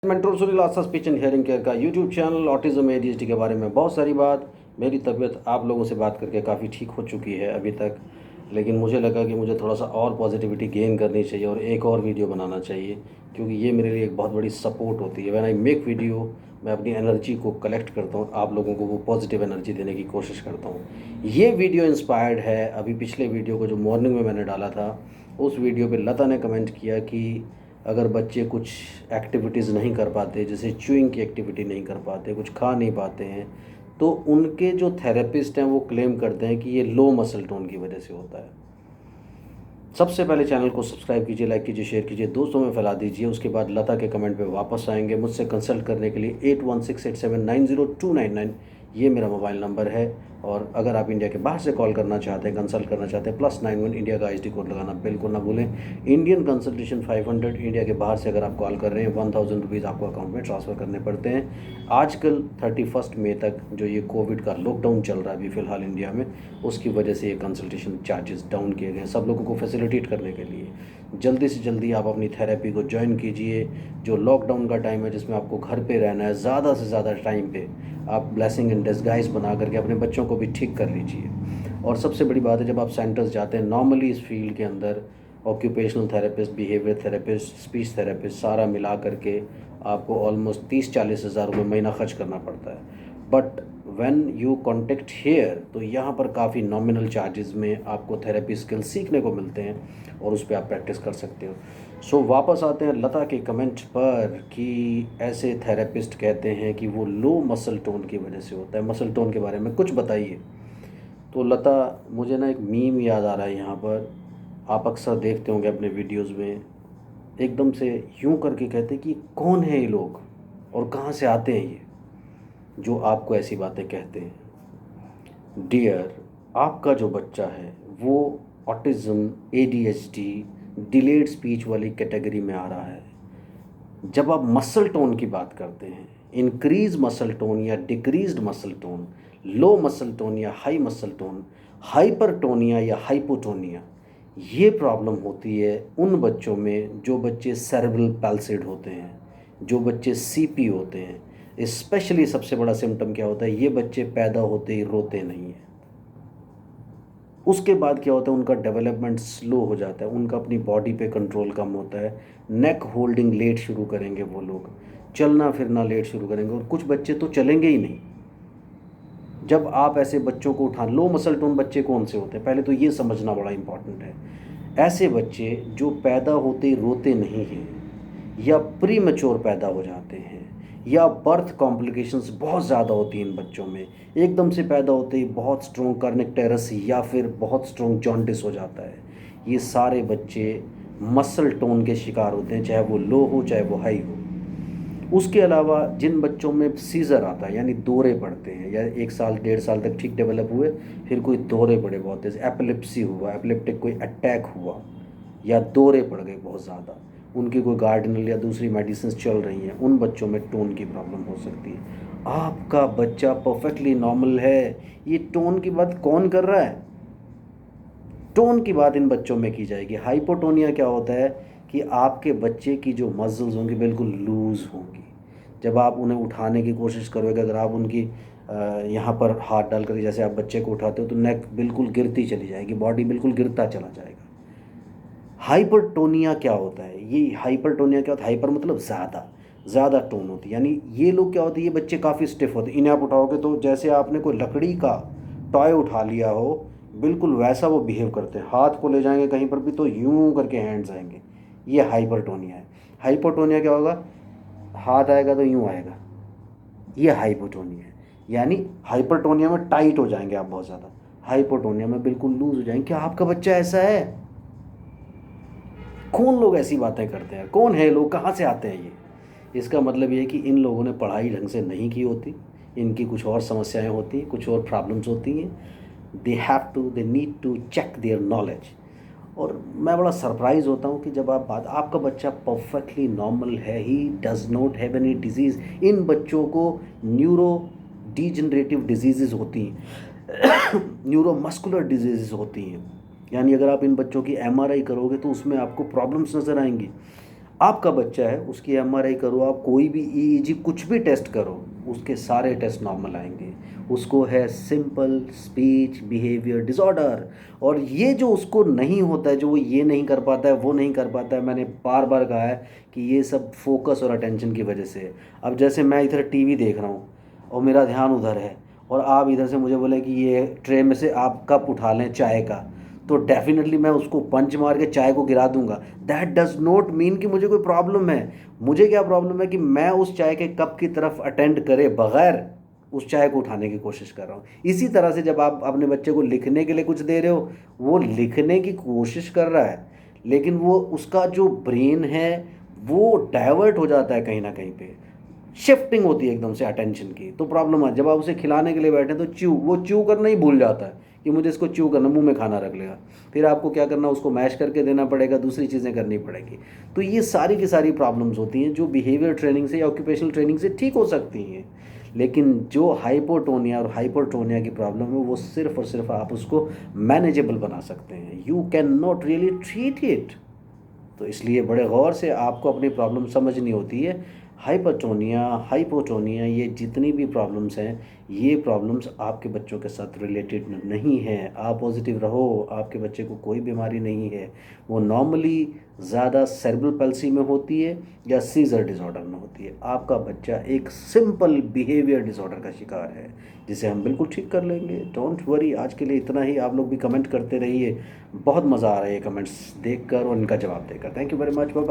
Mentor Sunil speech and hearing care का YouTube channel autism ADHD के बारे में बहुत सारी बात। मेरी तबीयत आप लोगों से बात करके काफ़ी ठीक हो चुकी है अभी तक, लेकिन मुझे लगा कि मुझे थोड़ा सा और पॉजिटिविटी गेन करनी चाहिए और एक और वीडियो बनाना चाहिए, क्योंकि ये मेरे लिए एक बहुत बड़ी सपोर्ट होती है। व्हेन आई मेक वीडियो मैं अपनी एनर्जी को कलेक्ट करता हूँ, आप लोगों को वो पॉजिटिव एनर्जी देने की कोशिश करता हूँ। ये वीडियो इंस्पायर्ड है अभी पिछले वीडियो को जो मॉर्निंग में मैंने डाला था। उस वीडियो पे लता ने कमेंट किया कि अगर बच्चे कुछ एक्टिविटीज़ नहीं कर पाते, जैसे च्यूइंग की एक्टिविटी नहीं कर पाते, कुछ खा नहीं पाते हैं, तो उनके जो थेरेपिस्ट हैं वो क्लेम करते हैं कि ये लो मसल टोन की वजह से होता है। सबसे पहले चैनल को सब्सक्राइब कीजिए, लाइक कीजिए, शेयर कीजिए, दोस्तों में फैला दीजिए। उसके बाद लता के कमेंट पे वापस आएंगे। मुझसे कंसल्ट करने के लिए 8168790299 ये मेरा मोबाइल नंबर है। और अगर आप इंडिया के बाहर से कॉल करना चाहते हैं, कंसल्ट करना चाहते हैं, +91 इंडिया का आईएसडी कोड लगाना बिल्कुल ना भूलें। इंडियन कंसल्टेशन 500, इंडिया के बाहर से अगर आप कॉल कर रहे हैं 1000 रुपीज़ आपको अकाउंट में ट्रांसफ़र करने पड़ते हैं। आजकल 31 मई तक जो ये कोविड का लॉकडाउन चल रहा है अभी फ़िलहाल इंडिया में, उसकी वजह से ये कंसल्टेशन चार्जेस डाउन किए गए सब लोगों को फैसिलिटेट करने के लिए। जल्दी से जल्दी आप अपनी थेरेपी को ज्वाइन कीजिए। जो लॉकडाउन का टाइम है जिसमें आपको घर पे रहना है, ज़्यादा से ज़्यादा टाइम पे आप ब्लेसिंग इन डिस्गाइज बना करके अपने बच्चों को भी ठीक कर लीजिए। और सबसे बड़ी बात है, जब आप सेंटर्स जाते हैं नॉर्मली इस फील्ड के अंदर occupational therapist, behaviour therapist, speech therapist सारा मिला करके आपको ऑलमोस्ट 30-40 हज़ार रुपये महीना खर्च करना पड़ता है। But when you contact here तो यहाँ पर काफ़ी नॉमिनल चार्जेस में आपको थेरेपी स्किल सीखने को मिलते हैं और उस पर आप प्रैक्टिस कर सकते हो। सो वापस आते हैं लता के कमेंट पर कि ऐसे थेरेपिस्ट कहते हैं कि वो लो मसल टोन की वजह से होता है। मसल टोन के बारे में कुछ बताइए। तो लता, मुझे ना एक मीम याद आ रहा है यहाँ पर, आप अक्सर देखते होंगे अपने वीडियोज़ में, एकदम से यूं करके कहते कि कौन है ये लोग और कहाँ से आते हैं ये जो आपको ऐसी बातें कहते हैं। डियर, आपका जो बच्चा है वो ऑटिज़म, एडीएचडी, डिलेड स्पीच वाली कैटेगरी में आ रहा है। जब आप मसल टोन की बात करते हैं, इंक्रीज मसल टोन या डिक्रीज्ड मसल टोन, लो मसल टोन या हाई मसल टोन, हाइपरटोनिया या हाइपोटोनिया, ये प्रॉब्लम होती है उन बच्चों में जो बच्चे सेरेब्रल पैल्सिड होते हैं, जो बच्चे सीपी होते हैं। स्पेशली सबसे बड़ा सिम्टम क्या होता है, ये बच्चे पैदा होते ही रोते नहीं हैं। उसके बाद क्या होता है, उनका डेवलपमेंट स्लो हो जाता है, उनका अपनी बॉडी पे कंट्रोल कम होता है, नेक होल्डिंग लेट शुरू करेंगे वो लोग, चलना फिरना लेट शुरू करेंगे, और कुछ बच्चे तो चलेंगे ही नहीं। जब आप ऐसे बच्चों को उठा, लो मसल टोन बच्चे कौन से होते हैं पहले तो ये समझना बड़ा इंपॉर्टेंट है। ऐसे बच्चे जो पैदा होते ही रोते नहीं हैं, या प्री मैच्योर पैदा हो जाते हैं, या बर्थ कॉम्प्लिकेशंस बहुत ज़्यादा होती हैं इन बच्चों में, एकदम से पैदा होते ही बहुत स्ट्रॉन्ग कार्निक टेरस या फिर बहुत स्ट्रॉन्ग जॉन्डिस हो जाता है, ये सारे बच्चे मसल टोन के शिकार होते हैं, चाहे वो लो हो चाहे वो हाई हो। उसके अलावा जिन बच्चों में सीज़र आता है, यानी दौरे पड़ते हैं, या 1 साल 1.5 साल तक ठीक डेवलप हुए, फिर कोई दौरे पड़े बहुत तेज, एपिलेप्सी हुआ, एपिलेप्टिक कोई अटैक हुआ, या दौरे पड़ गए बहुत ज़्यादा, उनकी कोई गार्डिनल या दूसरी मेडिसिन चल रही हैं, उन बच्चों में टोन की प्रॉब्लम हो सकती है। आपका बच्चा परफेक्टली नॉर्मल है, ये टोन की बात कौन कर रहा है? टोन की बात इन बच्चों में की जाएगी। हाइपोटोनिया क्या होता है कि आपके बच्चे की जो मसल्स होंगी बिल्कुल लूज़ होंगी। जब आप उन्हें उठाने की कोशिश करोगे, अगर आप उनकी यहाँ पर हाथ डाल कर जैसे आप बच्चे को उठाते हो तो नेक बिल्कुल गिरती चली जाएगी, बॉडी बिल्कुल गिरता चला जाएगा। हाइपरटोनिया क्या होता है? ये हाइपरटोनिया क्या होता है? हाइपर मतलब ज़्यादा, ज़्यादा टोन होती है, यानी ये लोग क्या होते हैं, ये बच्चे काफ़ी स्टिफ होते हैं। इन्हें आप उठाओगे तो जैसे आपने कोई लकड़ी का टॉय उठा लिया हो, बिल्कुल वैसा वो बिहेव करते हैं। हाथ को ले जाएंगे कहीं पर भी तो यूं करके हैंड्स आएंगे, ये हाइपरटोनिया है। हाइपोटोनिया क्या होगा, हाथ आएगा तो यूं आएगा, ये हाइपोटोनिया है। यानी हाइपरटोनिया में टाइट हो जाएंगे आप बहुत ज़्यादा, हाइपोटोनिया में बिल्कुल लूज हो जाएंगे। क्या आपका बच्चा ऐसा है? कौन लोग ऐसी बातें करते हैं? कौन है लोग? कहाँ से आते हैं ये? इसका मतलब ये है कि इन लोगों ने पढ़ाई ढंग से नहीं की होती, इनकी कुछ और समस्याएं होती हैं, कुछ और प्रॉब्लम्स होती हैं। They need to check their knowledge. और मैं बड़ा सरप्राइज़ होता हूँ कि जब आपका बच्चा परफेक्टली नॉर्मल है, he does not have any disease. इन बच्चों को न्यूरो डीजनरेटिव डिजीज़ होती हैं, न्यूरो मस्कुलर डिजीज़ होती हैं। यानी अगर आप इन बच्चों की एमआरआई करोगे तो उसमें आपको प्रॉब्लम्स नज़र आएंगी। आपका बच्चा है, उसकी एमआरआई करो, आप कोई भी ईईजी कुछ भी टेस्ट करो, उसके सारे टेस्ट नॉर्मल आएंगे। उसको है सिंपल स्पीच बिहेवियर डिसऑर्डर। और ये जो उसको नहीं होता है, जो वो ये नहीं कर पाता है, वो नहीं कर पाता है, मैंने बार बार कहा है कि ये सब फोकस और अटेंशन की वजह से है। अब जैसे मैं इधर टीवी देख रहा हूँ और मेरा ध्यान उधर है, और आप इधर से मुझे बोले कि ये ट्रे में से आप कप उठा लें चाय का, तो डेफिनेटली मैं उसको पंच मार के चाय को गिरा दूंगा। दैट डज नॉट मीन कि मुझे कोई प्रॉब्लम है। मुझे क्या प्रॉब्लम है कि मैं उस चाय के कप की तरफ अटेंड करे बगैर उस चाय को उठाने की कोशिश कर रहा हूँ। इसी तरह से जब आप अपने बच्चे को लिखने के लिए कुछ दे रहे हो, वो लिखने की कोशिश कर रहा है, लेकिन वो उसका जो ब्रेन है वो डाइवर्ट हो जाता है कहीं ना कहीं पे, शिफ्टिंग होती है एकदम से अटेंशन की, तो प्रॉब्लम है। जब आप उसे खिलाने के लिए बैठे तो वो च्यू करना ही भूल जाता है कि मुझे इसको च्यू करना, मुंह में खाना रख लेगा। फिर आपको क्या करना, उसको मैश करके देना पड़ेगा, दूसरी चीज़ें करनी पड़ेगी। तो ये सारी की सारी प्रॉब्लम्स होती हैं जो बिहेवियर ट्रेनिंग से या ऑक्यूपेशनल ट्रेनिंग से ठीक हो सकती हैं। लेकिन जो हाइपोटोनिया और हाइपरटोनिया की प्रॉब्लम है वो सिर्फ और सिर्फ आप उसको मैनेजेबल बना सकते हैं, you can not really treat it. तो इसलिए बड़े गौर से आपको अपनी प्रॉब्लम समझनी होती है। हाइपरटोनिया हाइपोटोनिया ये जितनी भी प्रॉब्लम्स हैं, ये प्रॉब्लम्स आपके बच्चों के साथ रिलेटेड नहीं हैं। आप पॉजिटिव रहो, आपके बच्चे को कोई बीमारी नहीं है। वो नॉर्मली ज़्यादा सेरेब्रल पैल्सी में होती है या सीजर डिसऑर्डर में होती है। आपका बच्चा एक सिंपल बिहेवियर डिसऑर्डर का शिकार है, जिसे हम बिल्कुल ठीक कर लेंगे। Don't worry. आज के लिए इतना ही। आप लोग भी कमेंट करते रहिए, बहुत मज़ा आ रहा है ये कमेंट्स देखकर और इनका जवाब देकर। Thank you very much, bye bye.